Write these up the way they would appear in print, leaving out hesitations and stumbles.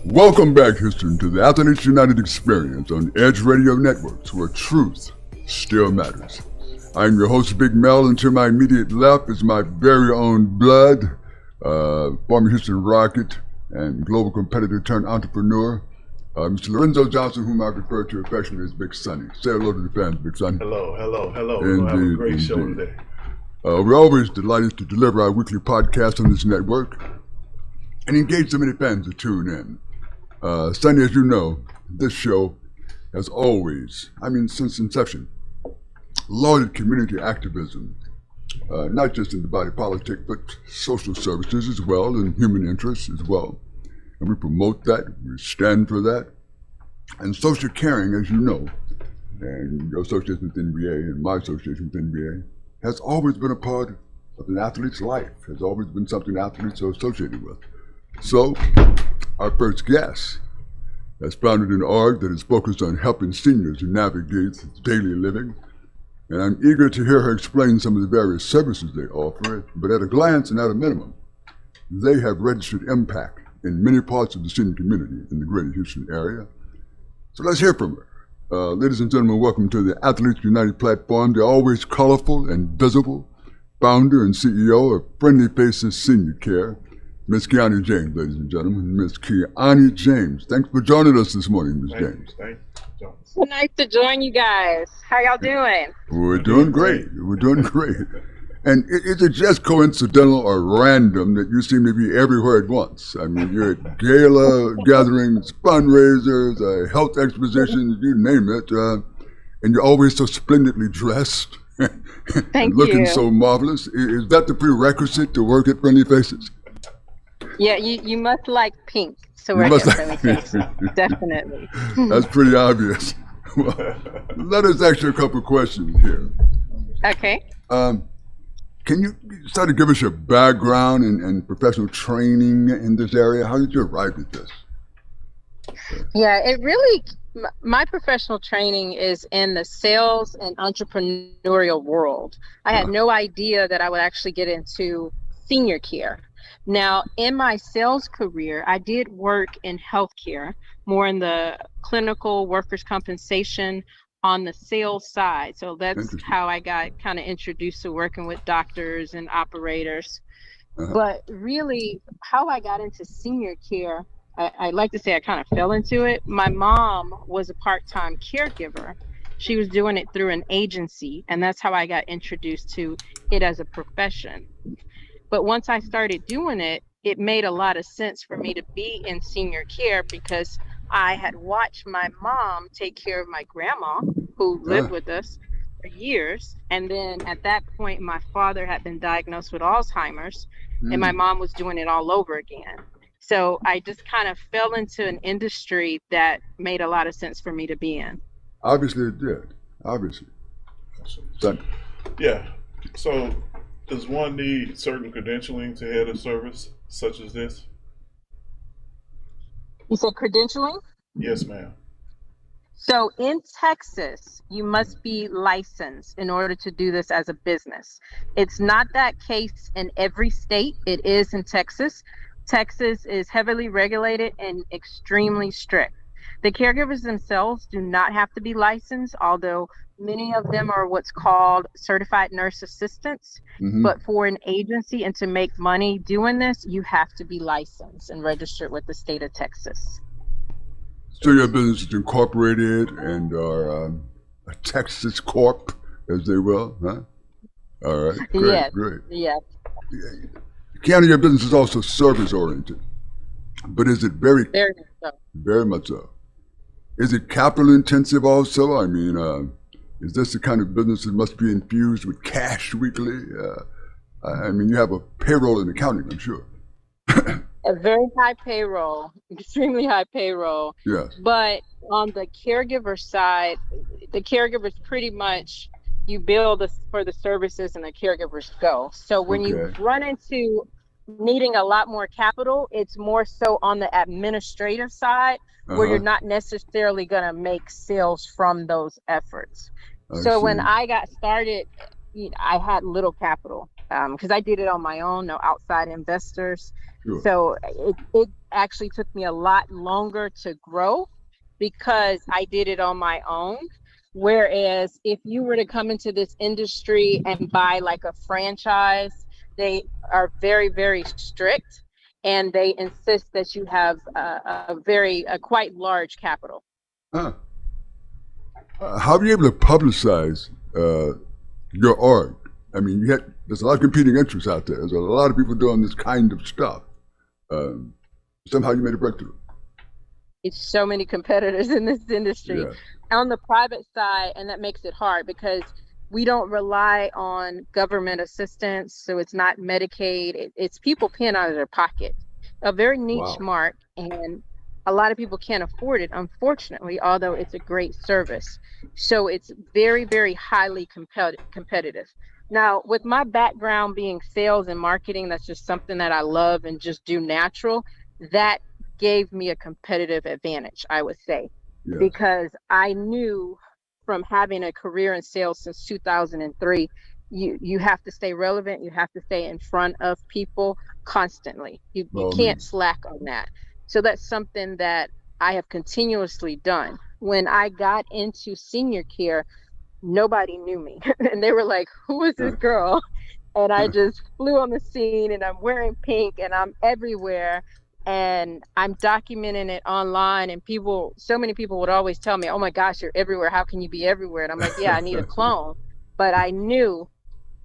Welcome back, Houston, to the Athletes United experience on Edge Radio Networks, where truth still matters. I'm your host, Big Mel, and to my immediate left is my very own blood, former Houston Rocket and global competitor turned entrepreneur, Mr. Lorenzo Johnson, whom I refer to affectionately as Big Sonny. Say hello to the fans, Big Sonny. Hello. We're going to have a great show today. We're always delighted to deliver our weekly podcast on this network and engage so many fans to tune in. Sonny, as you know, this show has always, since inception, lauded community activism, not just in the body politic, but social services as well, and human interests as well. And we promote that, we stand for that. And social caring, as you know, and your association with NBA and my association with NBA, has always been a part of an athlete's life, has always been something athletes are associated with. So, our first guest has founded an org that is focused on helping seniors navigate daily living. And I'm eager to hear her explain some of the various services they offer, but at a glance and at a minimum, they have registered impact in many parts of the senior community in the greater Houston area. So let's hear from her. Ladies and gentlemen, welcome to the Athletes United platform, the always colorful and visible founder and CEO of Friendly Faces Senior Care, Ms. Kiani James, ladies and gentlemen. Ms. Kiani James, thanks for joining us this morning, Ms. James. Thank you. So nice to join you guys. How y'all doing? We're doing great. And is it just coincidental or random that you seem to be everywhere at once? I mean, you're at gala gatherings, fundraisers, health expositions, you name it, and you're always so splendidly dressed and looking so marvelous. Is that the prerequisite to work at Friendly Faces? Yeah, you must like pink to work at Friendly Faces. Definitely. That's pretty obvious. Well, let us ask you a couple of questions here. Okay. Can you sort of give us your background and professional training in this area? How did you arrive at this? Yeah, my professional training is in the sales and entrepreneurial world. I had no idea that I would actually get into senior care. Now, in my sales career, I did work in healthcare, more in the clinical workers' compensation on the sales side. So that's how I got kind of introduced to working with doctors and operators. But really, how I got into senior care, I'd like to say I kind of fell into it. My mom was a part-time caregiver. She was doing it through an agency, and that's how I got introduced to it as a profession. But once I started doing it, it made a lot of sense for me to be in senior care because I had watched my mom take care of my grandma who lived with us for years. And then at that point, my father had been diagnosed with Alzheimer's and my mom was doing it all over again. So I just kind of fell into an industry that made a lot of sense for me to be in. Obviously it did. Obviously. Yeah. So does one need certain credentialing to head a service such as this? You said credentialing? Yes, ma'am. So in Texas, you must be licensed in order to do this as a business. It's not that case in every state. It is in Texas. Texas is heavily regulated and extremely strict. The caregivers themselves do not have to be licensed, although many of them are what's called certified nurse assistants. But for an agency and to make money doing this, you have to be licensed and registered with the state of Texas. So your business is incorporated and are a Texas Corp, as they will, huh? All right, great. Yes. Kiani, your business is also service-oriented, but is it very much so? Is it capital-intensive also? I mean, is this the kind of business that must be infused with cash weekly? You have a payroll and accounting, I'm sure. A very high payroll, extremely high payroll. Yes. But on the caregiver side, the caregivers pretty much, you bill for the services and the caregivers go. So when you run into needing a lot more capital, it's more so on the administrative side where you're not necessarily going to make sales from those efforts. So when I got started, I had little capital. because I did it on my own, no outside investors. Sure. So it actually took me a lot longer to grow because I did it on my own. Whereas if you were to come into this industry and buy like a franchise, they are very, very strict, and they insist that you have a quite large capital. Huh. How are you able to publicize your art? I mean, there's a lot of competing interests out there. There's a lot of people doing this kind of stuff. Somehow you made a breakthrough. It's so many competitors in this industry Yeah. on the private side, and that makes it hard because we don't rely on government assistance. So it's not Medicaid. It's people paying out of their pocket. A very niche Wow. mark, and a lot of people can't afford it, unfortunately, although it's a great service. So it's very, very highly competitive. Now, with my background being sales and marketing, that's just something that I love and just do natural. That gave me a competitive advantage, I would say, Yes. because I knew from having a career in sales since 2003, you have to stay relevant. You have to stay in front of people constantly. You Well, I mean, can't slack on that. So that's something that I have continuously done. When I got into senior care, nobody knew me. And they were like, who is this girl? And I just flew on the scene, and I'm wearing pink, and I'm everywhere, and I'm documenting it online. And so many people would always tell me, oh my gosh, you're everywhere. How can you be everywhere? And I'm like, yeah, I need a clone. But I knew,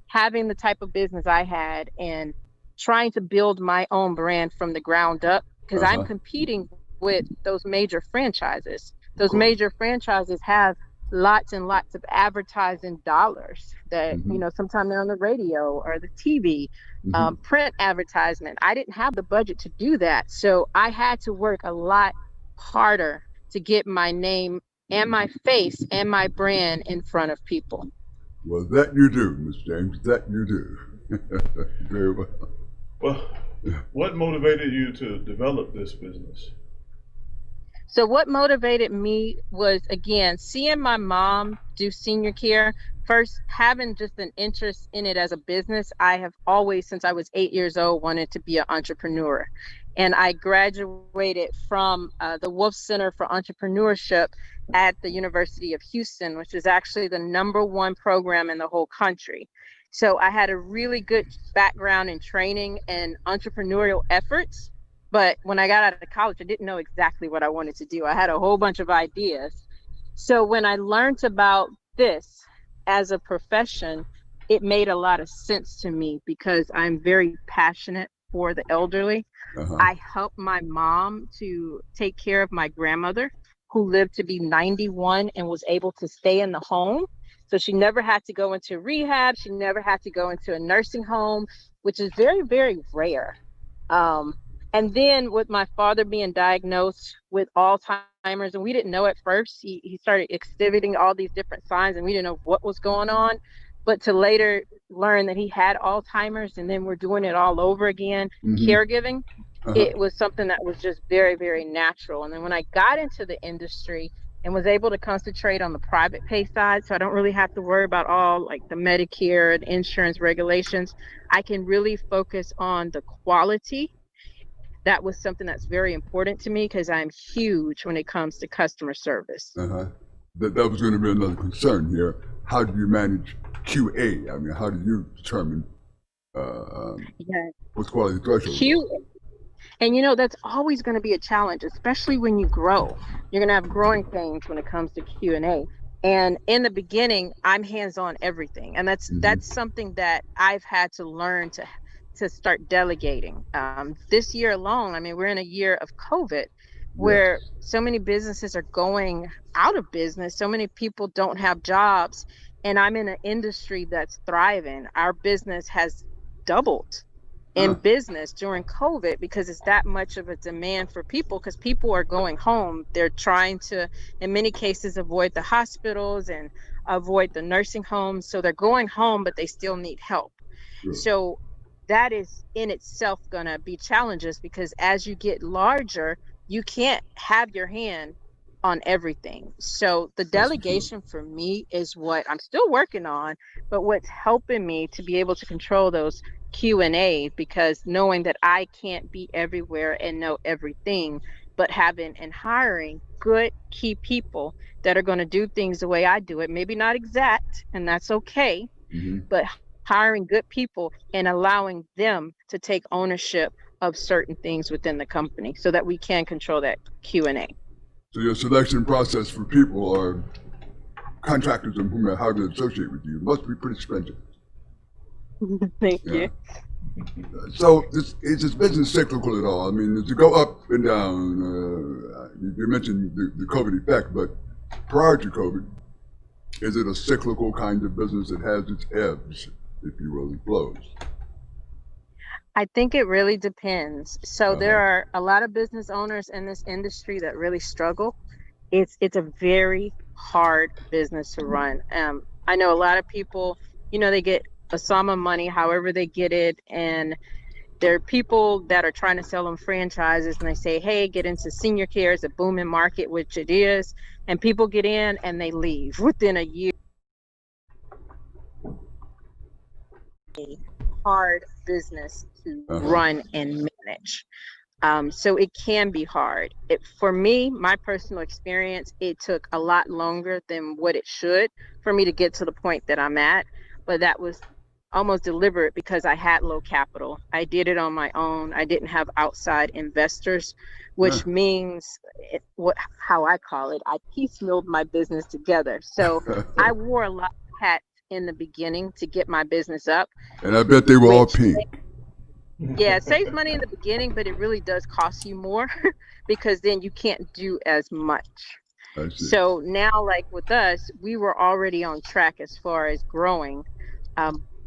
having the type of business I had and trying to build my own brand from the ground up, because I'm uh-huh. competing with those major franchises. Of Those course. major franchises have lots and lots of advertising dollars that, Hmm. sometimes they're on the radio or the TV, Hmm. print advertisement. I didn't have the budget to do that. So I had to work a lot harder to get my name and my face and my brand in front of people. Well, that you do, Miss James. That you do. Very well. Well, what motivated you to develop this business? So what motivated me was, again, seeing my mom do senior care. First, having just an interest in it as a business. I have always, since I was 8 years old, wanted to be an entrepreneur. And I graduated from the Wolf Center for Entrepreneurship at the University of Houston, which is actually the #1 program in the whole country. So I had a really good background in training and entrepreneurial efforts. But when I got out of college, I didn't know exactly what I wanted to do. I had a whole bunch of ideas. So when I learned about this as a profession, it made a lot of sense to me because I'm very passionate for the elderly. Uh-huh. I helped my mom to take care of my grandmother, who lived to be 91 and was able to stay in the home. So she never had to go into rehab. She never had to go into a nursing home, which is very, very rare. Um, and then with my father being diagnosed with Alzheimer's, and we didn't know at first, he started exhibiting all these different signs, and we didn't know what was going on. But to later learn that he had Alzheimer's, and then we're doing it all over again, Hmm. caregiving, Uh-huh. it was something that was just very, very natural. And then when I got into the industry and was able to concentrate on the private pay side, so I don't really have to worry about all like the Medicare and insurance regulations, I can really focus on the quality. That was something that's very important to me because I'm huge when it comes to customer service. Uh-huh. That was going to be another concern here. How do you manage QA? I mean, how do you determine Yeah, what's quality threshold? Q, and that's always going to be a challenge, especially when you grow. You're going to have growing pains when it comes to Q&A. And in the beginning, I'm hands-on everything, and that's Hmm. that's something that I've had to learn to start delegating. This year alone, I mean, we're in a year of COVID, where Yes. so many businesses are going out of business. So many people don't have jobs, and I'm in an industry that's thriving. Our business has doubled in Huh. business during COVID because it's that much of a demand for people, because people are going home. They're trying to, in many cases, avoid the hospitals and avoid the nursing homes. So they're going home, but they still need help. Sure. So that is in itself going to be challenges because as you get larger, you can't have your hand on everything. So the delegation for me is what I'm still working on, but what's helping me to be able to control those Q&A, because knowing that I can't be everywhere and know everything, but having and hiring good key people that are going to do things the way I do it, maybe not exact, and that's okay, but hiring good people and allowing them to take ownership of certain things within the company so that we can control that Q&A. So your selection process for people or contractors and whom are hired to associate with you must be pretty stringent. Thank you. So is this business cyclical at all? I mean, does it go up and down? You mentioned the COVID effect, but prior to COVID, is it a cyclical kind of business that has its ebbs, if you will, and flows? I think it really depends. So there are a lot of business owners in this industry that really struggle. It's a very hard business to run. I know a lot of people, they get a sum of money, however they get it, and there are people that are trying to sell them franchises, and they say, hey, get into senior care, it's a booming market, which it is, and people get in and they leave within a year. Hard business to run and manage. So it can be hard. For me, my personal experience, it took a lot longer than what it should for me to get to the point that I'm at, but that was almost deliberate because I had low capital. I did it on my own. I didn't have outside investors, which means how I call it, I piecemealed my business together. So I wore a lot of hats in the beginning to get my business up. And I bet they were all pink. Yeah, it saves money in the beginning, but it really does cost you more because then you can't do as much. So now, like with us, we were already on track as far as growing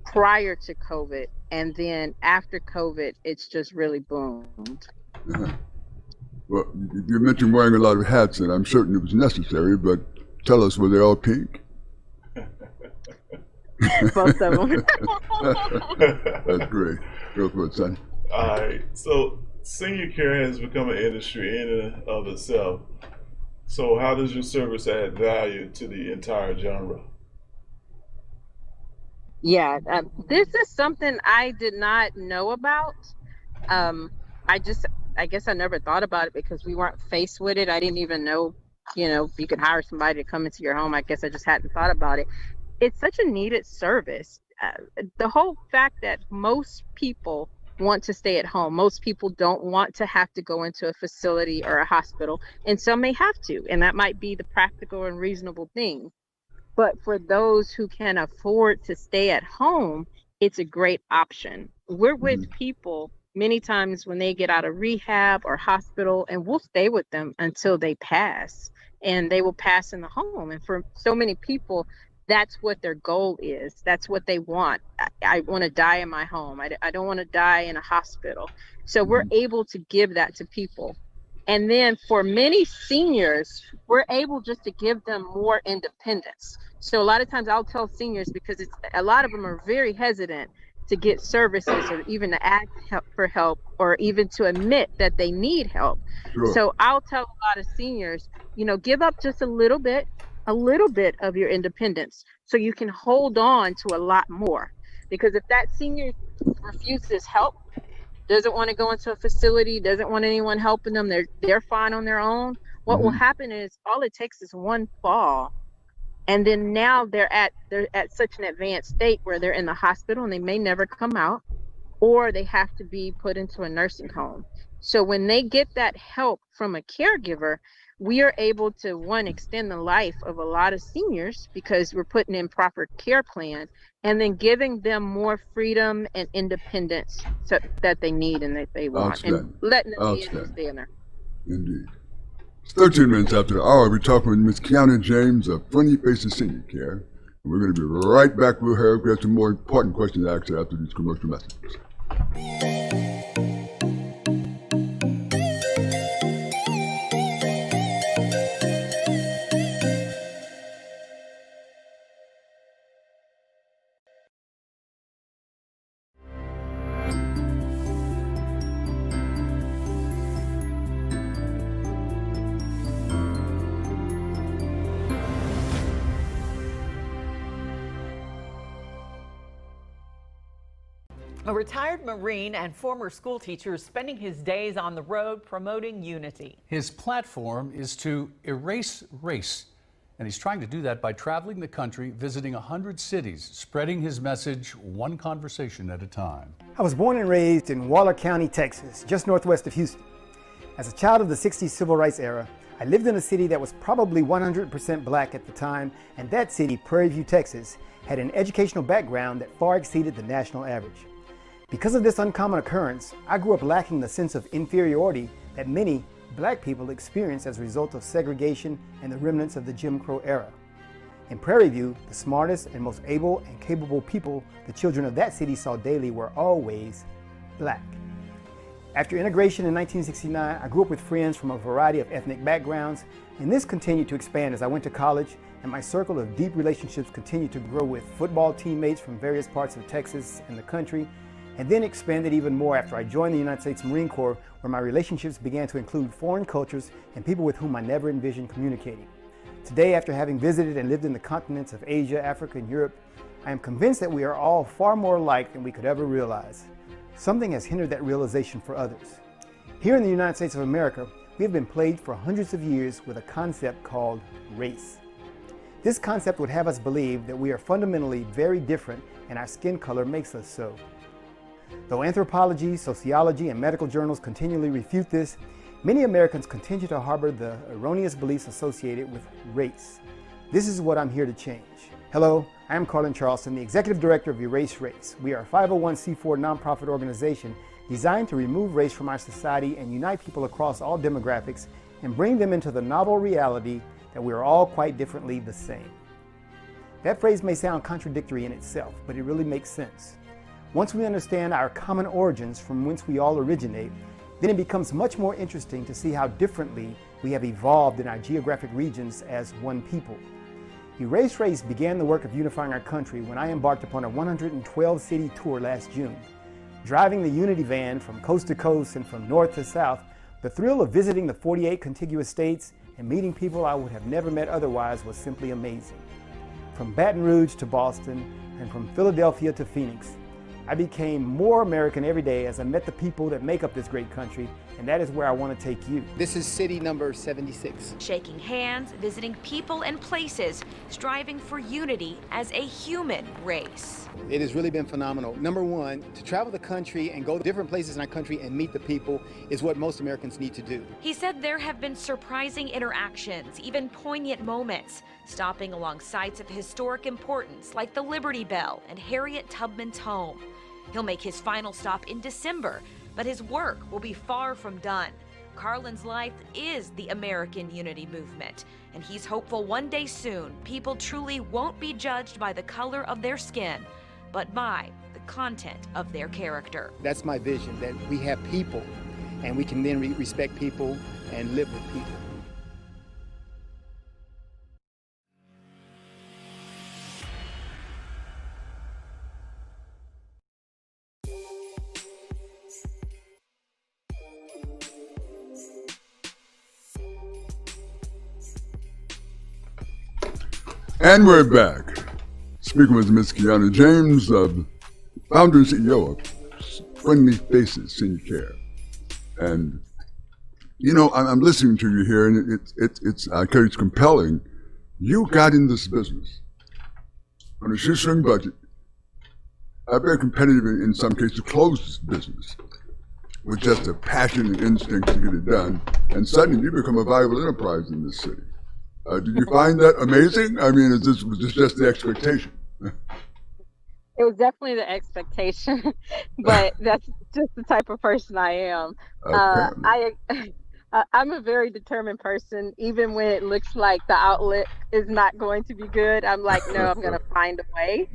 prior to COVID. And then after COVID, it's just really boomed. Well, you mentioned wearing a lot of hats, and I'm certain it was necessary, but tell us, were they all pink? Both of them. That's great. Go for it, son. All right. So senior care has become an industry in and of itself. So how does your service add value to the entire genre? Yeah, this is something I did not know about. I guess I never thought about it because we weren't faced with it. I didn't even know, you could hire somebody to come into your home. I guess I just hadn't thought about it. It's such a needed service. The whole fact that most people want to stay at home. Most people don't want to have to go into a facility or a hospital, and some may have to, and that might be the practical and reasonable thing. But for those who can afford to stay at home, it's a great option. We're with people many times when they get out of rehab or hospital, and we'll stay with them until they pass, and they will pass in the home. And for so many people, that's what their goal is. That's what they want. I want to die in my home. I don't want to die in a hospital. So we're able to give that to people. And then for many seniors, we're able just to give them more independence. So a lot of times I'll tell seniors, because a lot of them are very hesitant to get services or even to ask for help or even to admit that they need help. Sure. So I'll tell a lot of seniors, give up just a little bit of your independence so you can hold on to a lot more. Because if that senior refuses help, doesn't want to go into a facility, doesn't want anyone helping them, they're fine on their own, what will happen is all it takes is one fall, and then now they're at such an advanced state where they're in the hospital and they may never come out, or they have to be put into a nursing home. So when they get that help from a caregiver, we are able to, one, extend the life of a lot of seniors because we're putting in proper care plan, and then giving them more freedom and independence that they need and that they want, and letting them be able to stay in there. Indeed. It's 13 minutes after the hour. We're talking with Ms. Kiana James of Friendly Faces Senior Care. And we're going to be right back with her. We have some more important questions to ask her after these commercial messages. A retired Marine and former school teacher is spending his days on the road promoting unity. His platform is to erase race, and he's trying to do that by traveling the country, visiting 100 cities, spreading his message one conversation at a time. I was born and raised in Waller County, Texas, just northwest of Houston. As a child of the 60s civil rights era, I lived in a city that was probably 100% black at the time, and that city, Prairie View, Texas, had an educational background that far exceeded the national average. Because of this uncommon occurrence, I grew up lacking the sense of inferiority that many black people experience as a result of segregation and the remnants of the Jim Crow era. In Prairie View, the smartest and most able and capable people the children of that city saw daily were always black. After integration in 1969, I grew up with friends from a variety of ethnic backgrounds, and this continued to expand as I went to college, and my circle of deep relationships continued to grow with football teammates from various parts of Texas and the country, and then expanded even more after I joined the United States Marine Corps, where my relationships began to include foreign cultures and people with whom I never envisioned communicating. Today, after having visited and lived in the continents of Asia, Africa, and Europe, I am convinced that we are all far more alike than we could ever realize. Something has hindered that realization for others. Here in the United States of America, we have been plagued for hundreds of years with a concept called race. This concept would have us believe that we are fundamentally very different and our skin color makes us so. Though anthropology, sociology, and medical journals continually refute this, many Americans continue to harbor the erroneous beliefs associated with race. This is what I'm here to change. Hello, I am Carlin Charleston, the Executive Director of Erase Race. We are a 501c4 nonprofit organization designed to remove race from our society and unite people across all demographics and bring them into the novel reality that we are all quite differently the same. That phrase may sound contradictory in itself, but it really makes sense. Once we understand our common origins from whence we all originate, then it becomes much more interesting to see how differently we have evolved in our geographic regions as one people. Erase Race began the work of unifying our country when I embarked upon a 112-city tour last June. Driving the Unity van from coast to coast and from north to south, the thrill of visiting the 48 contiguous states and meeting people I would have never met otherwise was simply amazing. From Baton Rouge to Boston and from Philadelphia to Phoenix, I became more American every day as I met the people that make up this great country, and that is where I want to take you. This is city number 76. Shaking hands, visiting people and places, striving for unity as a human race. It has really been phenomenal. Number one, to travel the country and go to different places in our country and meet the people is what most Americans need to do. He said there have been surprising interactions, even poignant moments, stopping along sites of historic importance like the Liberty Bell and Harriet Tubman's home. He'll make his final stop in December, but his work will be far from done. Carlin's life is the American Unity Movement, and he's hopeful one day soon people truly won't be judged by the color of their skin, but by the content of their character. That's my vision, that we have people, and we can then respect people and live with people. And we're back. Speaking with Ms. Kiana James, founder and CEO of Friendly Faces Senior Care. And, you know, I'm listening to you here, and it's compelling. You got in this business on a shoestring budget, very competitive in some cases, closed this business with just a passion and instinct to get it done, and suddenly you become a viable enterprise in this city. Did you find that amazing? I mean, was this just the expectation? It was definitely the expectation, but that's just the type of person I am. I'm a very determined person. Even when it looks like the outlet is not going to be good, I'm like, no, I'm going to find a way.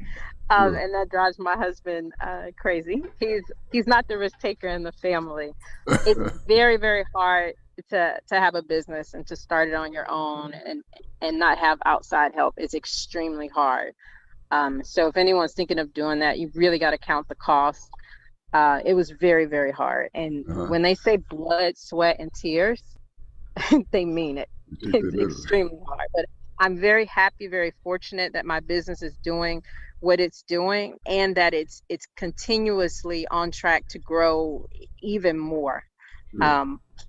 And that drives my husband crazy. He's not the risk taker in the family. It's very, very hard to have a business and to start it on your own and not have outside help. Is extremely hard. So if anyone's thinking of doing that, you really got to count the cost. It was very, very hard. And when they say blood, sweat, and tears, they mean it. It's extremely hard. But I'm very happy, very fortunate that my business is doing what it's doing, and that it's continuously on track to grow even more.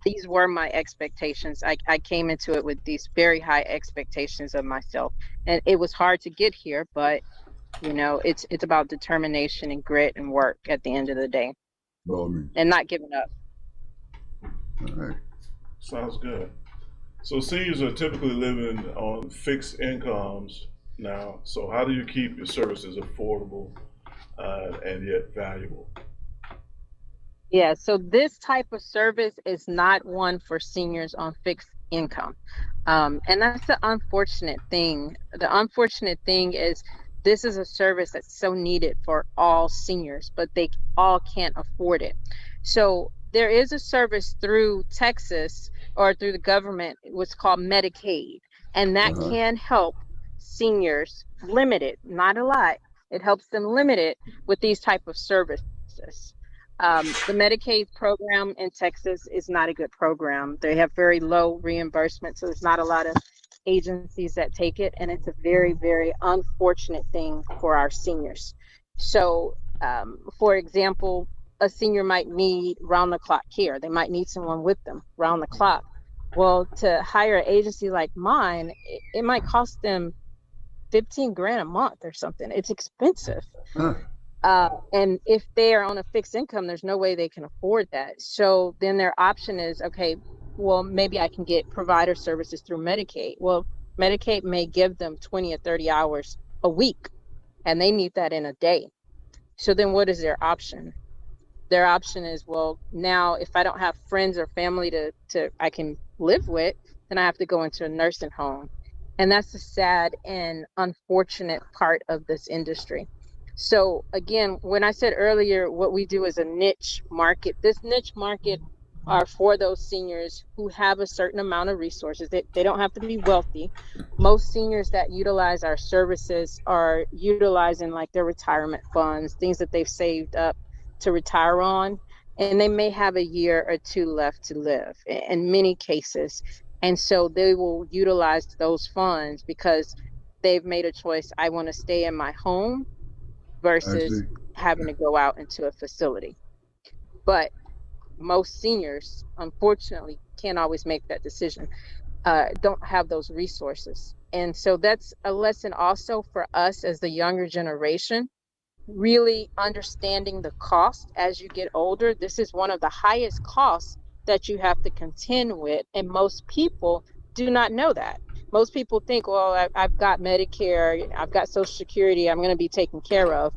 These were my expectations. I came into it with these very high expectations of myself, and it was hard to get here, but you know, it's about determination and grit and work at the end of the day, and not giving up. All right. Sounds good. So seniors are typically living on fixed incomes now. So how do you keep your services affordable and yet valuable? Yeah, so this type of service is not one for seniors on fixed income. And that's the unfortunate thing. The unfortunate thing is this is a service that's so needed for all seniors, but they all can't afford it. So there is a service through Texas or through the government, what's called Medicaid, and that can help seniors limit it, not a lot. It helps them limit it with these type of services. The Medicaid program in Texas is not a good program. They have very low reimbursement, so there's not a lot of agencies that take it, and it's a very, very unfortunate thing for our seniors. So, for example, a senior might need round-the-clock care. They might need someone with them round the clock. Well, to hire an agency like mine, it might cost them $15,000 a month or something. It's expensive. And if they are on a fixed income, there's no way they can afford that. So then their option is, okay, well, maybe I can get provider services through Medicaid. Well, Medicaid may give them 20 or 30 hours a week, and they need that in a day. So then what is their option? Their option is, well, now if I don't have friends or family to I can live with, then I have to go into a nursing home. And that's the sad and unfortunate part of this industry. So again, when I said earlier, what we do is a niche market. This niche market are for those seniors who have a certain amount of resources. They don't have to be wealthy. Most seniors that utilize our services are utilizing like their retirement funds, things that they've saved up to retire on, and they may have a year or two left to live in many cases. And so they will utilize those funds because they've made a choice. I want to stay in my home versus having to go out into a facility. But most seniors, unfortunately, can't always make that decision, don't have those resources. And so that's a lesson also for us as the younger generation, really understanding the cost as you get older. This is one of the highest costs that you have to contend with. And most people do not know that. Most people think, well, I've got Medicare, I've got Social Security, I'm going to be taken care of.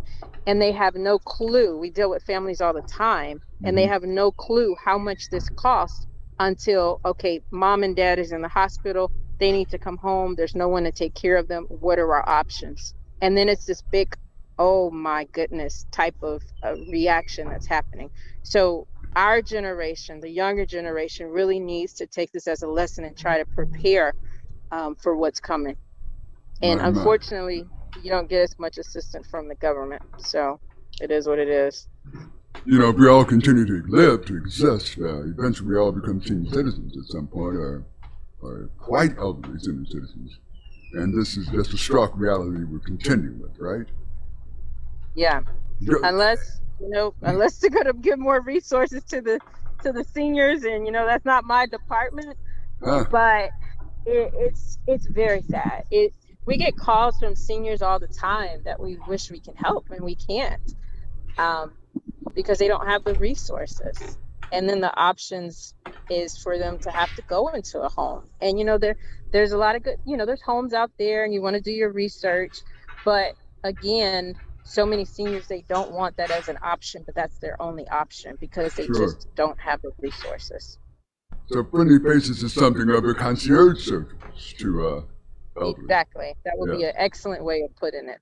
And they have no clue. We deal with families all the time, and they have no clue how much this costs until, okay, mom and dad is in the hospital. They need to come home. There's no one to take care of them. What are our options? And then it's this big, oh my goodness, type of reaction that's happening. So our generation, the younger generation, really needs to take this as a lesson and try to prepare for what's coming. And unfortunately, you don't get as much assistance from the government. So it is what it is. You know, if we all continue to live, to exist, eventually we all become senior citizens at some point, or quite elderly senior citizens. And this is just a stark reality we're continuing with, right? Yeah. Unless they're going to give more resources to the seniors, and that's not my department. But it's very sad. We get calls from seniors all the time that we wish we can help, and we can't because they don't have the resources. And then the options is for them to have to go into a home. And there's a lot of good, there's homes out there, and you want to do your research. But again, so many seniors, they don't want that as an option, but that's their only option because they just don't have the resources. So Friendly Faces is something of a concierge service to elderly. Exactly. That would be an excellent way of putting it.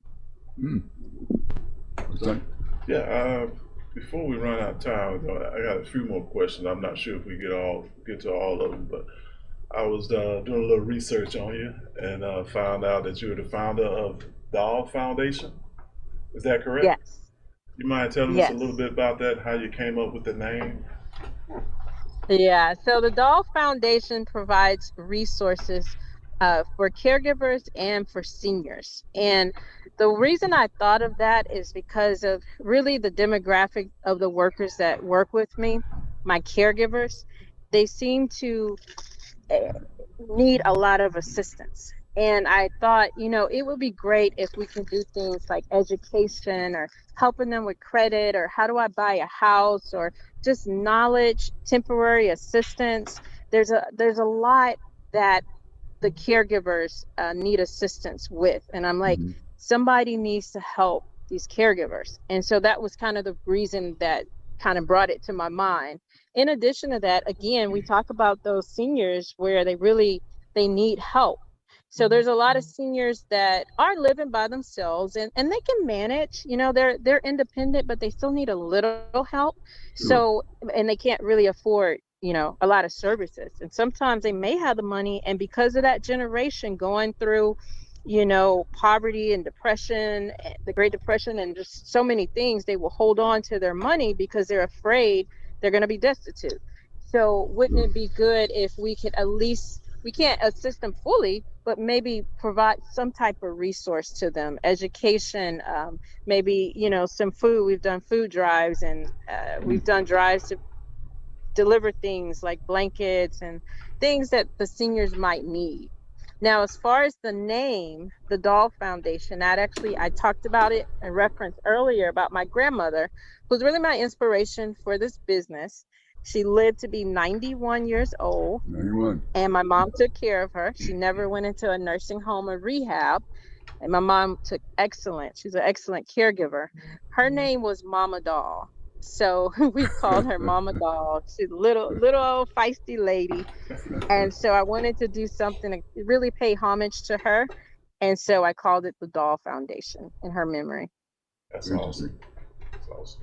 What's that? Yeah. Before we run out of time, I got a few more questions. I'm not sure if we get to all of them, but I was doing a little research on you and found out that you're the founder of Doll Foundation. Is that correct? Yes. You mind telling us a little bit about that, how you came up with the name? Yeah, so the Doll Foundation provides resources for caregivers and for seniors. And the reason I thought of that is because of really the demographic of the workers that work with me, my caregivers. They seem to need a lot of assistance. And I thought, it would be great if we can do things like education or helping them with credit or how do I buy a house or just knowledge, temporary assistance. There's a lot that the caregivers need assistance with. And I'm like, somebody needs to help these caregivers. And so that was kind of the reason that kind of brought it to my mind. In addition to that, again, we talk about those seniors where they need help. So there's a lot of seniors that are living by themselves and they can manage, they're independent, but they still need a little help. So, and they can't really afford, a lot of services. And sometimes they may have the money, and because of that generation going through, poverty and depression, the Great Depression, and just so many things, they will hold on to their money because they're afraid they're going to be destitute. So wouldn't it be good if we could at least, we can't assist them fully, but maybe provide some type of resource to them, education, maybe, some food. We've done food drives, and we've done drives to deliver things like blankets and things that the seniors might need. Now, as far as the name, the Dahl Foundation, I talked about it in reference earlier about my grandmother, who's really my inspiration for this business. She lived to be 91 years old, 91. And my mom took care of her. She never went into a nursing home or rehab. And my mom she's an excellent caregiver. Her name was Mama Dahl. So we called her Mama Dahl. She's a little old feisty lady. And so I wanted to do something to really pay homage to her. And so I called it the Dahl Foundation in her memory. That's awesome. That's awesome.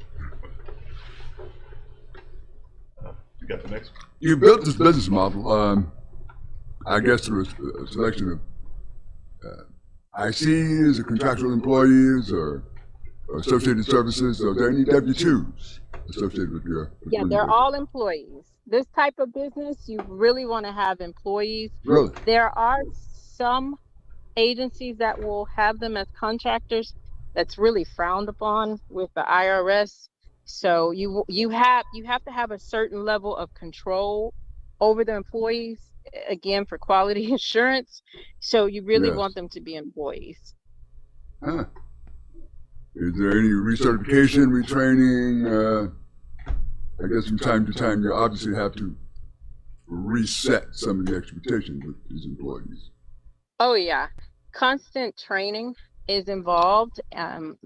You got the next one? You built this business model, I guess through a selection of ICs or contractual employees or associated services. Are there any W-2s associated with your? Yeah, they're all employees. This type of business, you really want to have employees. Really? There are some agencies that will have them as contractors. That's really frowned upon with the IRS. So you have to have a certain level of control over the employees, again, for quality assurance. So you really want them to be employees. Huh. Is there any recertification, retraining? I guess from time to time you obviously have to reset some of the expectations with these employees. Oh yeah, constant training is involved.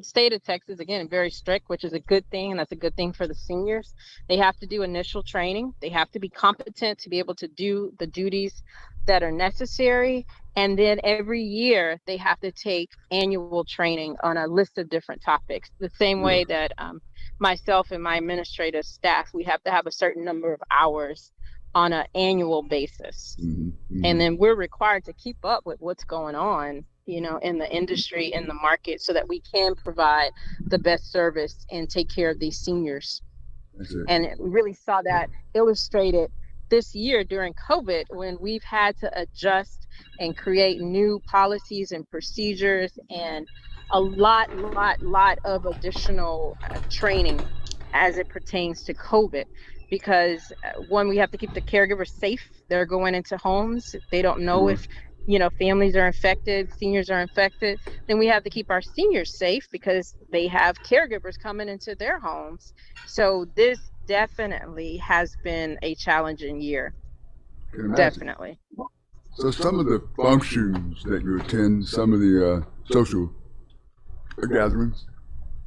State of Texas, again, very strict, which is a good thing, and that's a good thing for the seniors. They have to do initial training. They have to be competent to be able to do the duties that are necessary. And then every year they have to take annual training on a list of different topics. The same way that myself and my administrative staff, we have to have a certain number of hours on an annual basis. And then we're required to keep up with what's going on, in the industry, in the market, so that we can provide the best service and take care of these seniors. And we really saw that illustrated this year during COVID, when we've had to adjust and create new policies and procedures and a lot of additional training as it pertains to COVID. Because one, we have to keep the caregivers safe. They're going into homes. They don't know if, families are infected, seniors are infected. Then we have to keep our seniors safe because they have caregivers coming into their homes. So this definitely has been a challenging year. Definitely. So some of the functions that you attend, some of the social gatherings,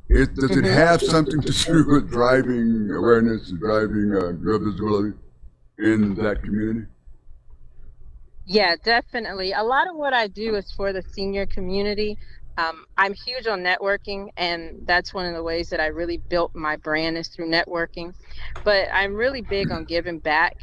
does it have something to do with driving awareness, driving your visibility in that community? Yeah, definitely. A lot of what I do is for the senior community. I'm huge on networking, and that's one of the ways that I really built my brand is through networking. But I'm really big on giving back.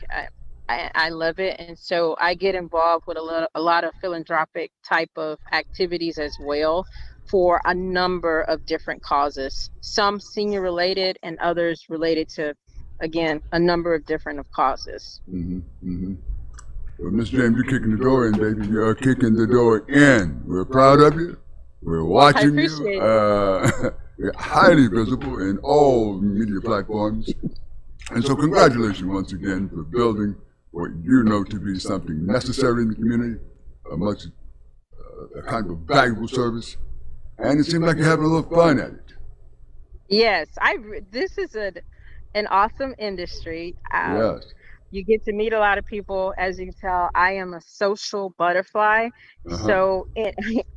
I love it, and so I get involved with a lot of philanthropic type of activities as well, for a number of different causes, some senior related and others related to, again, a number of different causes. But Miss James, you're kicking the door in, baby. You're kicking the door in. We're proud of you. We're watching you. appreciate it. You're highly visible in all media platforms. And so congratulations once again for building what you know to be something necessary in the community, a kind of valuable service. And it seems like you're having a little fun at it. Yes, this is an awesome industry. Yes. You get to meet a lot of people. As you can tell, I am a social butterfly. So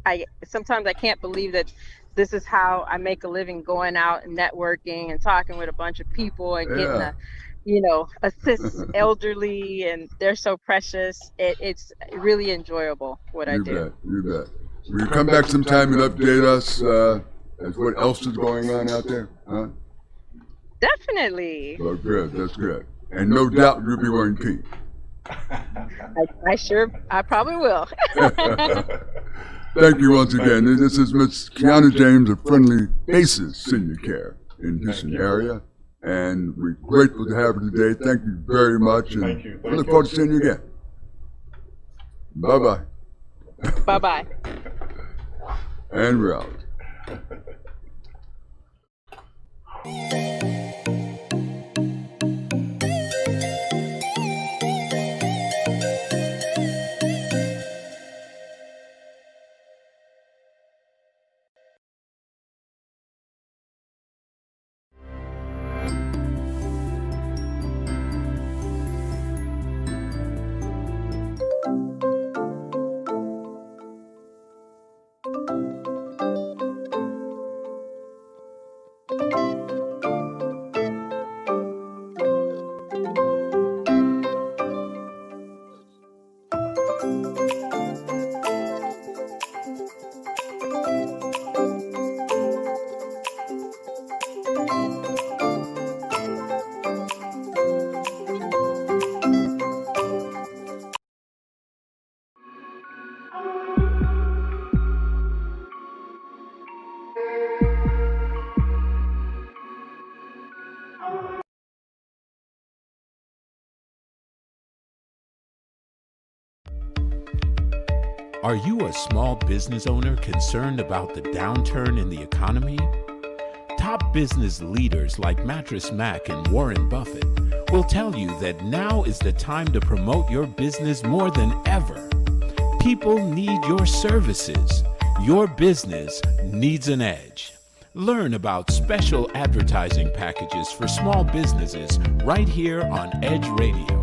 I sometimes I can't believe that this is how I make a living, going out and networking and talking with a bunch of people and getting assist elderly, and they're so precious. It's really enjoyable what I do. You bet. Will you come back sometime and update us as what else is going on out there? Huh? Definitely. Oh, good. That's good. And no doubt you'll be wearing pink. I probably will. Thank you once again. This is Miss Kiana James of Friendly Faces Senior Care in Houston area. And we're grateful to have her today. Thank you very much. And Thank you. we look forward to seeing you again. Bye-bye. Bye-bye. And we're out. Are you a small business owner concerned about the downturn in the economy? Top business leaders like Mattress Mac and Warren Buffett will tell you that now is the time to promote your business more than ever. People need your services. Your business needs an edge. Learn about special advertising packages for small businesses right here on Edge Radio.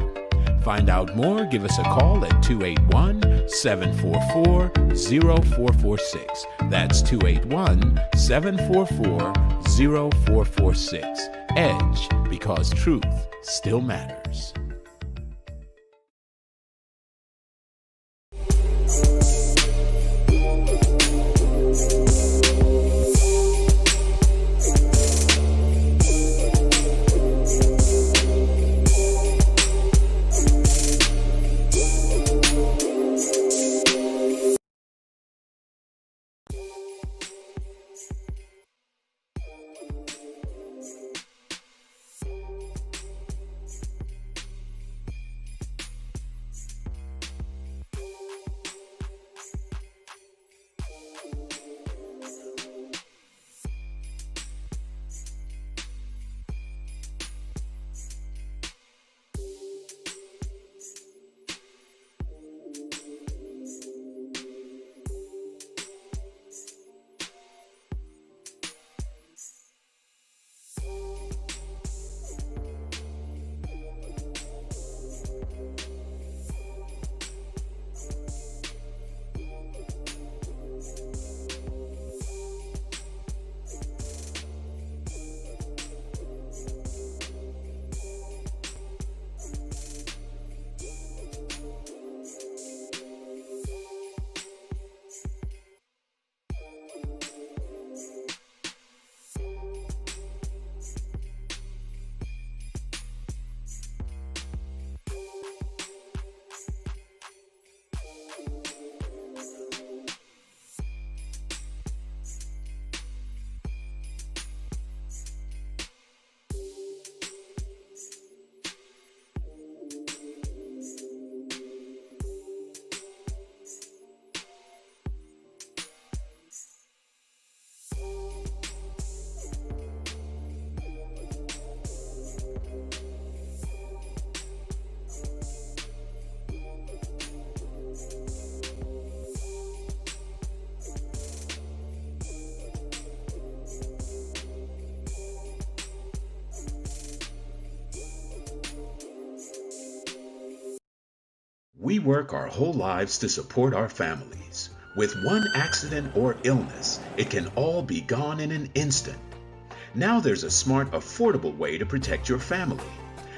Find out more, give us a call at 281-744-0446. That's 281-744-0446. Edge, because truth still matters. We work our whole lives to support our families. With one accident or illness, it can all be gone in an instant. Now there's a smart, affordable way to protect your family.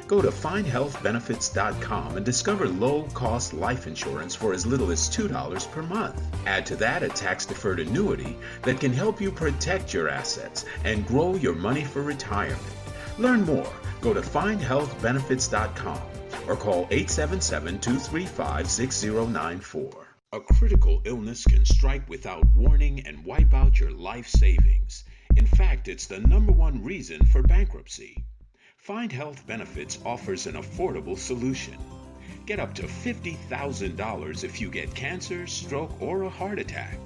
Go to findhealthbenefits.com and discover low-cost life insurance for as little as $2 per month. Add to that a tax-deferred annuity that can help you protect your assets and grow your money for retirement. Learn more. Go to findhealthbenefits.com or call 877-235-6094. A critical illness can strike without warning and wipe out your life savings. In fact, it's the #1 reason for bankruptcy. Find Health Benefits offers an affordable solution. Get up to $50,000 if you get cancer, stroke, or a heart attack,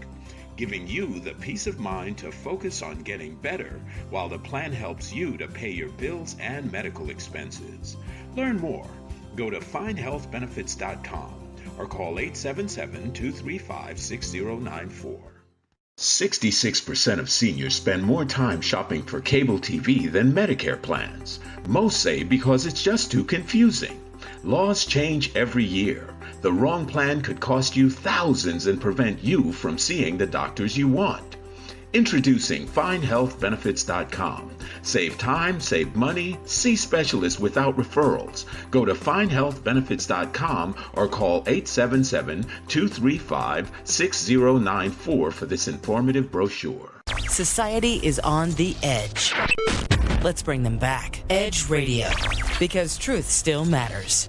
giving you the peace of mind to focus on getting better while the plan helps you to pay your bills and medical expenses. Learn more. Go to findhealthbenefits.com or call 877-235-6094. 66% of seniors spend more time shopping for cable TV than Medicare plans. Most say because it's just too confusing. Laws change every year. The wrong plan could cost you thousands and prevent you from seeing the doctors you want. Introducing FindHealthBenefits.com. Save time, save money, see specialists without referrals. Go to FindHealthBenefits.com or call 877-235-6094 for this informative brochure. Society is on the edge. Let's bring them back. Edge Radio, because truth still matters.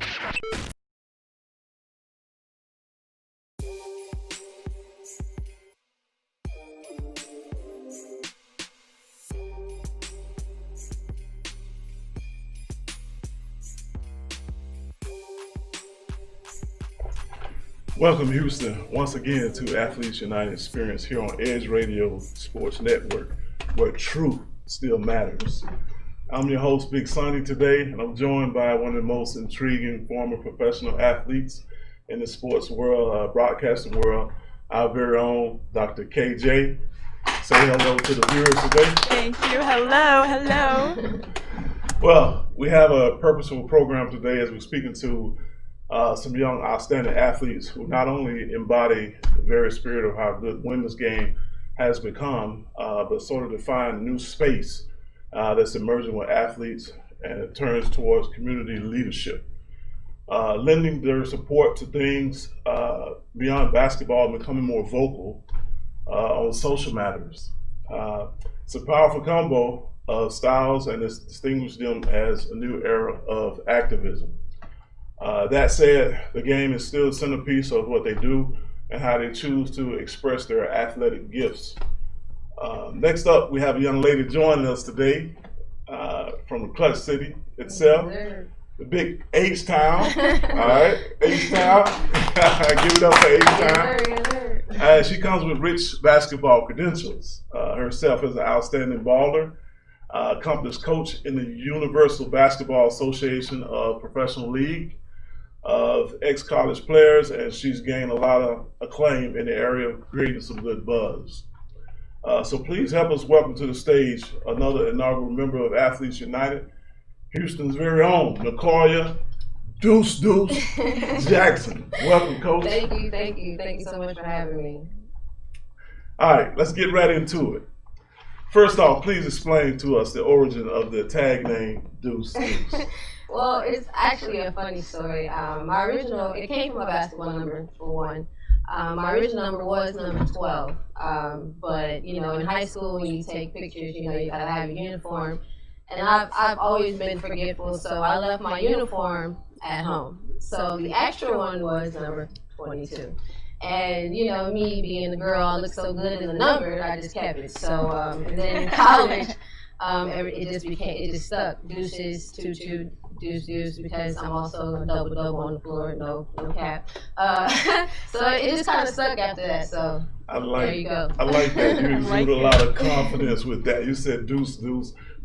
Welcome, Houston, once again to Athletes United Experience here on Edge Radio Sports Network, where truth still matters. I'm your host, Big Sonny, today, and I'm joined by one of the most intriguing former professional athletes in the sports world, broadcasting world, our very own Dr. KJ. Say hello to the viewers today. Thank you. Hello, hello. Well, we have a purposeful program today as we're speaking to some young, outstanding athletes who not only embody the very spirit of how good women's game has become, but sort of define a new space that's emerging with athletes, and it turns towards community leadership, lending their support to things beyond basketball and becoming more vocal on social matters. It's a powerful combo of styles, and it's distinguished them as a new era of activism. That said, the game is still the centerpiece of what they do and how they choose to express their athletic gifts. Next up, we have a young lady joining us today from the Clutch City itself, the big H-Town. All right, H-Town. Give it up for H-Town. She comes with rich basketball credentials. Herself as an outstanding baller, accomplished coach in the Universal Basketball Association of Professional League of ex-college players, and she's gained a lot of acclaim in the area of creating some good buzz. So please help us welcome to the stage another inaugural member of Athletes United, Houston's very own Nicolia Deuce Jackson. Welcome, Coach. Thank you so much for having me. All right, let's get right into it. First off, please explain to us the origin of the tag name Deuce. Well, it's actually a funny story. It came from a basketball number, for one. My original number was number 12. But, in high school, when you take pictures, you gotta have a uniform. And I've always been forgetful, so I left my uniform at home. So the extra one was number 22. And, me being the girl, I looked so good in the number, I just kept it. So, and then in college, it just stuck. Deuces, two, deuce, because I'm also a double on the floor, no cap. So it just kind of stuck after that. So there you go. I like that. You exude a lot of confidence with that. You said deuce,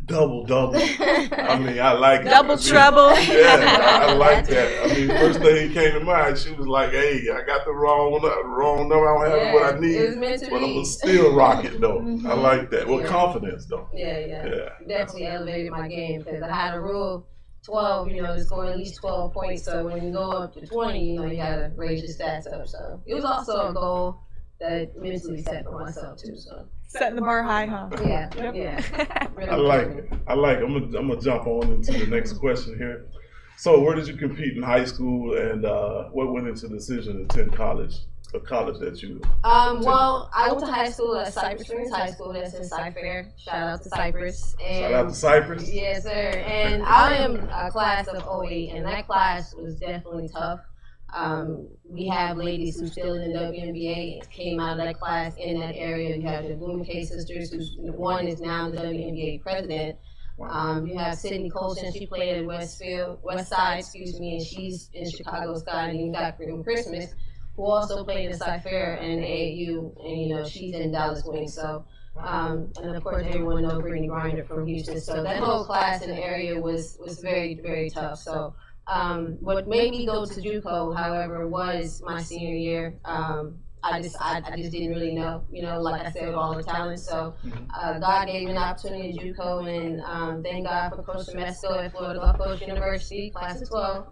double. I mean, I like it. Double trouble. Yeah, I like that. I mean, first thing came to mind, she was like, "Hey, I got the wrong number. I don't have what I need, it was meant to but be. I'm gonna still rock it though." I like that. Well, confidence though. Yeah. Definitely elevated my game, because I had a rule. 12, you know, to score at least 12 points. So when you go up to 20, you know, you gotta raise your stats up. So it was also a goal that mentally set for myself too. So Setting the bar high, huh? yeah, Yep. yeah. I like it. I'm gonna jump on into the next question here. So, where did you compete in high school, and what went into the decision to attend college? A college that you? Well, I went to high school at Cypress Springs High School. That's in Cyfair. Shout out to Cypress. And Shout out to Cypress. yes, sir. And I am a class of 08, and that class was definitely tough. We have ladies who still in the WNBA, came out of that class in that area. You have the Blumenke sisters, one is now the WNBA president. You have Sydney Colson, she played at West Side, and she's in Chicago Sky, and you got Green Christmas, who also played at Cyfair and AAU, and you know, she's in Dallas Wings. So, and of course everyone knows Brittany Grinder from Houston. So that whole class in the area was very, very tough. So what made me go to JUCO, however, was my senior year. I just didn't really know, you know, like I said, all the talent. So God gave me an opportunity at JUCO, and thank God for Coach Mesco at Florida Gulf Coast University, class of 12.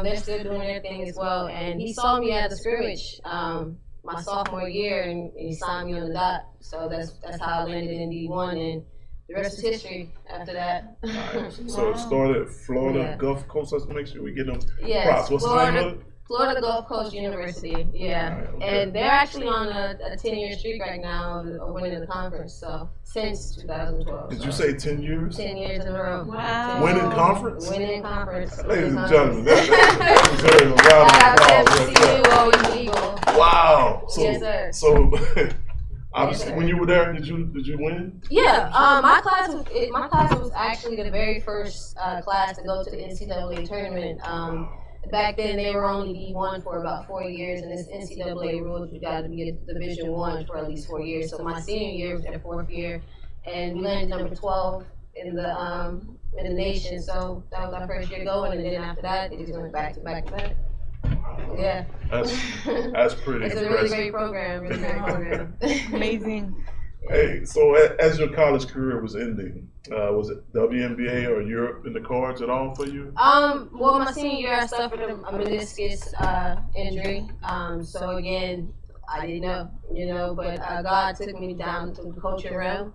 They're still doing their thing as well. And he saw me at the scrimmage my sophomore year, and he signed me on the dot. So that's how I landed in D1, and the rest is history after that. So it started at Florida Gulf Coast. Let's make sure we get them Yes, props. What's the name of it? Florida Gulf Coast University, yeah. Right, okay. And they're actually on a 10-year streak right now of winning the conference, so since 2012. Did you say 10 years? 10 years in a row. Wow. Winning conference? Winning conference. Ladies and gentlemen, that deserves a round of applause. CU Eagle. Wow. So, Yes, sir. So, obviously, Yes, sir. when you were there, did you win? Yeah, my class was actually the very first class to go to the NCAA tournament. Back then, they were only D1 for about 4 years, and this NCAA rules, you got to be a Division I for at least 4 years. So my senior year was their 4th year, and we landed number 12 in the nation. So that was our first year going, and then after that, they just went back to back to back. Yeah. That's pretty It's impressive. a really great program. Really great program. Amazing. Hey, so as your college career was ending, was it WNBA or Europe in the cards at all for you? Well, my senior year, I suffered a meniscus injury. So again, I didn't know, you know, but God took me down to the coaching realm,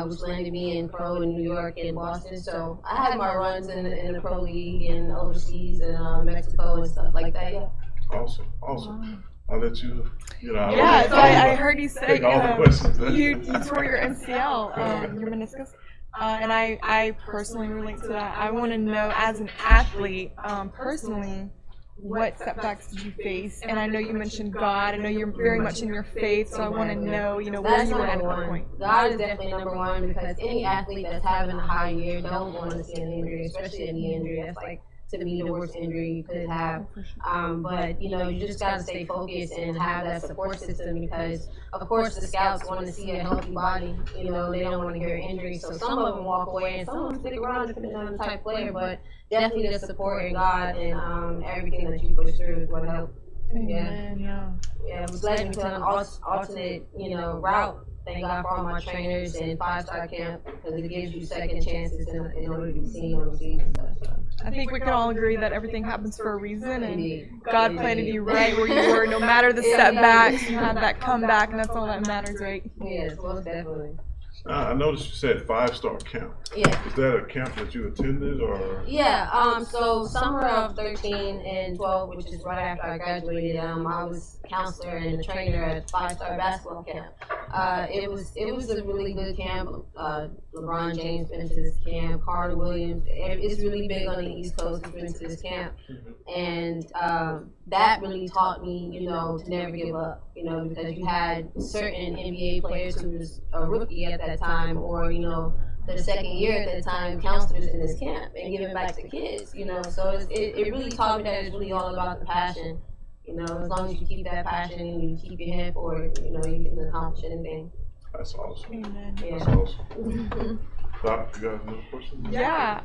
which landed me in pro in New York and Boston. So I had my runs in the pro league and overseas and Mexico and stuff like that. Yeah. Awesome. Wow. I'll let you, Yeah, so I heard you say take all the questions. you tore your MCL, your meniscus, and I personally relate to that. I want to know, as an athlete, personally, what setbacks did you face? And I know you mentioned God. I know you're very much in your faith, so I want to know, you know, where you were at that point. God is definitely number one, because any athlete that's having a high year don't want to see an injury, especially a knee injury. That's like, to me, the worst injury you could have. But you know, you just got to stay focused and have that support system, because of course the scouts want to see a healthy body. You know, they don't want to hear injury. So some of them walk away and some of them stick around depending on the type of player. But definitely the support in God and everything that you push through is what helped. Amen, yeah. Yeah, it was led me to an alternate, you know, route. Thank God for all my trainers and 5-star camp, because it gives you second chances in order to be seen overseas and stuff. So. I think we can all agree that everything happens for a reason, and Indeed. God planted you right where you were, no matter the setbacks. You had that comeback, and that's all that matters, right? Yes, most definitely. I noticed you said 5-star camp. Yeah. Is that a camp that you attended, or? Yeah, so summer of 13 and 12, which is right after I graduated, I was counselor and a trainer at 5-star basketball camp. It was a really good camp. LeBron James went to this camp, Carter Williams. It's really big on the East Coast. He went to this camp. And that really taught me, you know, to never give up, you know, because you had certain NBA players who was a rookie at that time, or, you know, the second year at that time, counselors in this camp and giving back to kids, you know. So it really taught me that it's really all about the passion. You know, as long as you keep that passion and you keep your head forward, you know, you can accomplish anything. That's awesome. Amen. Yeah. That's awesome. Doc, you got another question? Yeah.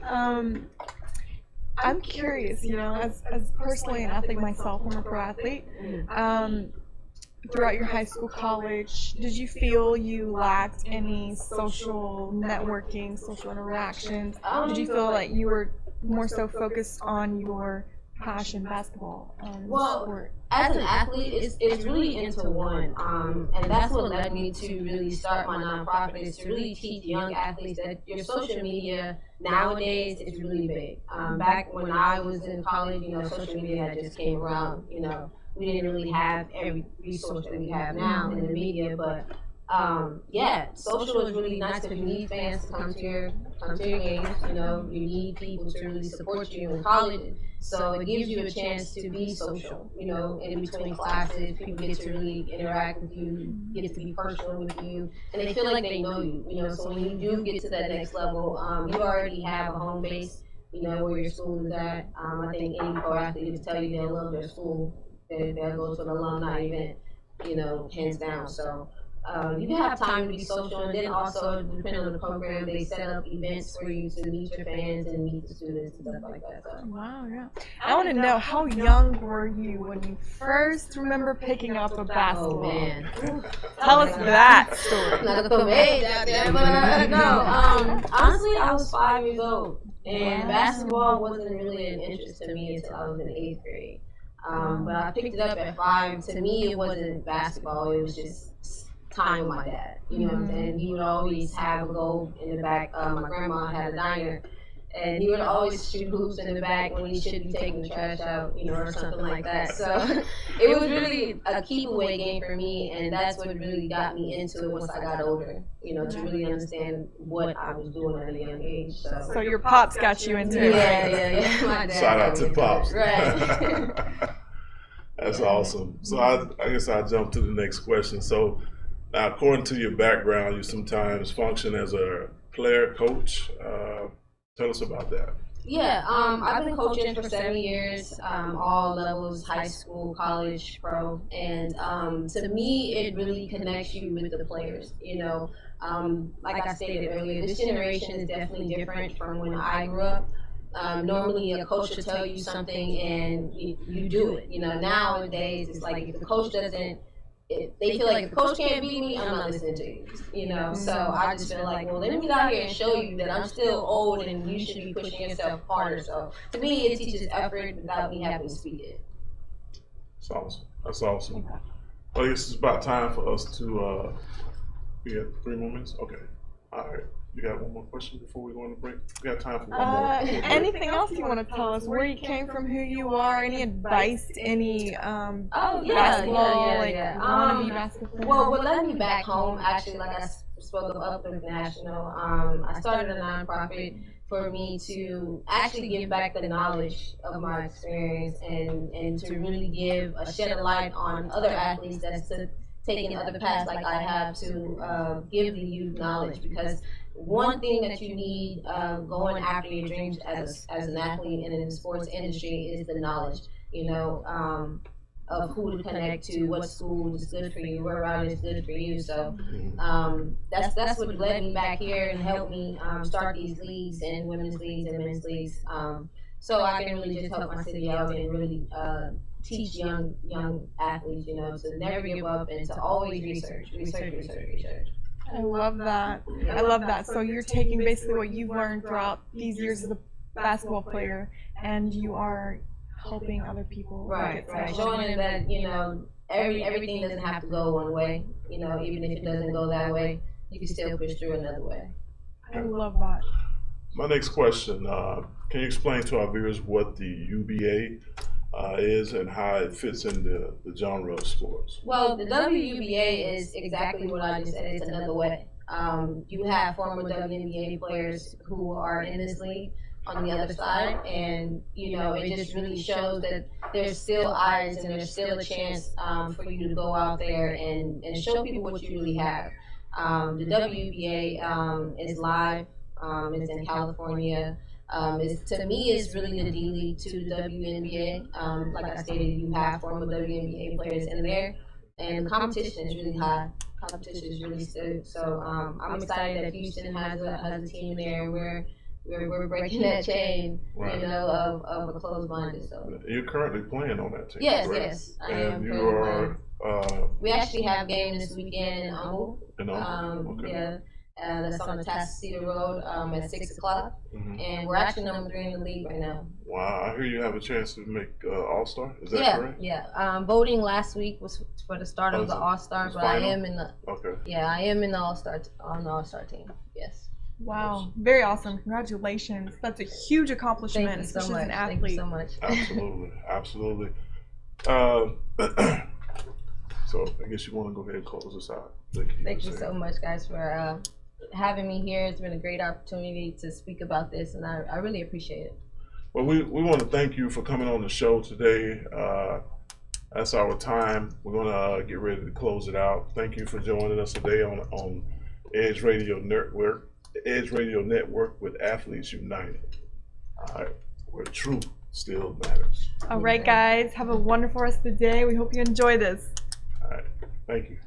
I'm curious, you know, as personally an athlete myself, I'm a pro athlete. Throughout your high school, college, did you feel you lacked any social networking, social interactions? Did you feel like you were more so focused on your passion, basketball, Well, sport? as an athlete, it's really into one, and that's what led me to really start my nonprofit, is to really teach young athletes that your social media nowadays is really big. Back when I was in college, social media had just came around. We didn't really have every resource that we have now in the media, but social is really nice because you need fans to come to your games. You need people to really support you in college. So it gives you a chance to be social, in between classes. People get to really interact with you, get to be personal with you, and they feel like they know you, So when you do get to that next level, you already have a home base, where your school is at. I think any pro athlete will tell you they love their school. They'll go to an alumni event, hands down. So you have time to be social, and then also, depending on the program, they set up events for you to meet your fans and meet the students and stuff like that. So. Wow, yeah. I want to know, how young were you when you first remember picking up a basketball? Oh, man. Tell us that story. Not to put my age out there, but no. Honestly, I was 5 years old, and basketball wasn't really an interest to me until I was in 8th grade. But I picked it up at 5. To me, it wasn't basketball. It was just time with my dad. You know what I'm saying? He would always have a goal in the back. My grandma had a diner, and he would always shoot hoops in the back when he should be taking the trash out, or something like that. So it was really a keep away game for me, and that's what really got me into it once I got older. To really understand what I was doing at a young age. So your pops got you into it. Yeah. My dad. Shout out to pops. Right. That's awesome. So I guess I'll jump to the next question. So now, according to your background, you sometimes function as a player coach. Tell us about that. Yeah, I've been coaching for 7 years, all levels, high school, college, pro, and to me, it really connects you with the players. Like I stated earlier, this generation is definitely different from when I grew up. Normally, a coach will tell you something and you do it. Nowadays, it's like if the coach doesn't, they feel like if the coach can't beat me, I'm not listening to you. So I just feel like, well, let me get out here and show you that I'm still old and you should be pushing yourself harder. So to me, it teaches effort without me having to speak it. That's awesome. That's awesome. Well, I guess it's about time for us to. We got 3 more minutes. Okay. All right. You got one more question before we go on the break? We got time for one more. Anything else you want to tell us? Where you came from, who you are, any advice to any basketball, wannabe basketball player? Well, what led me back home, actually, like I spoke of Uplift National, I started a nonprofit for me to actually give back the knowledge of my experience and to really shed a light on other athletes that's taking other paths like I have to give the youth knowledge, because one thing that you need going after your dreams as an athlete and in the sports industry is the knowledge, of who to connect to, what school is good for you, what route is good for you. So that's what led me back here and helped me start these leagues and women's leagues and men's leagues. So I can really just help my city out and really teach young athletes, to never give up and to always research. I love that. I love that. So you're taking basically what you've learned throughout these years as a basketball player, and you are helping other people. Right. Showing them that, everything doesn't have to go one way. Even if it doesn't go that way, you can still push through another way. I love that. My next question, can you explain to our viewers what the UBA is and how it fits into the genre of sports? Well, the WUBA is exactly what I just said. It's another way. You have former WNBA players who are in this league on the other side, and it just really shows that there's still eyes and there's still a chance for you to go out there and show people what you really have. The WNBA is live. It's in California. To me, it's really the D League to the WNBA. Like I stated, you have former WNBA players in there, and the competition is really high. Competition is really good. So I'm excited that Houston has a team there. We're breaking that chain, right, of a closed-minded. So you're currently playing on that team. Yes, right? yes, I and am. You are. We actually have a game this weekend in Humble. Okay. Yeah. that's on the Tasceta Road at 6 o'clock. And we're actually number 3 in the league right now. Wow, I hear you have a chance to make All-Star. Is that correct? Yeah. Voting last week was for the start of the All-Star, but I am in the I am in the All-Star team. Yes. Wow, very awesome. Congratulations. That's a huge accomplishment, Thank you so especially much. as an Thank you athlete. so much. Absolutely. So I guess you want to go ahead and close this out. Thank you so much, guys, for having me here. It's been a great opportunity to speak about this, and I really appreciate it. Well, we want to thank you for coming on the show today. That's our time. We're going to get ready to close it out. Thank you for joining us today on Edge Radio Network with Athletes United. All right, where truth still matters. All right, guys, have a wonderful rest of the day. We hope you enjoy this. All right, thank you.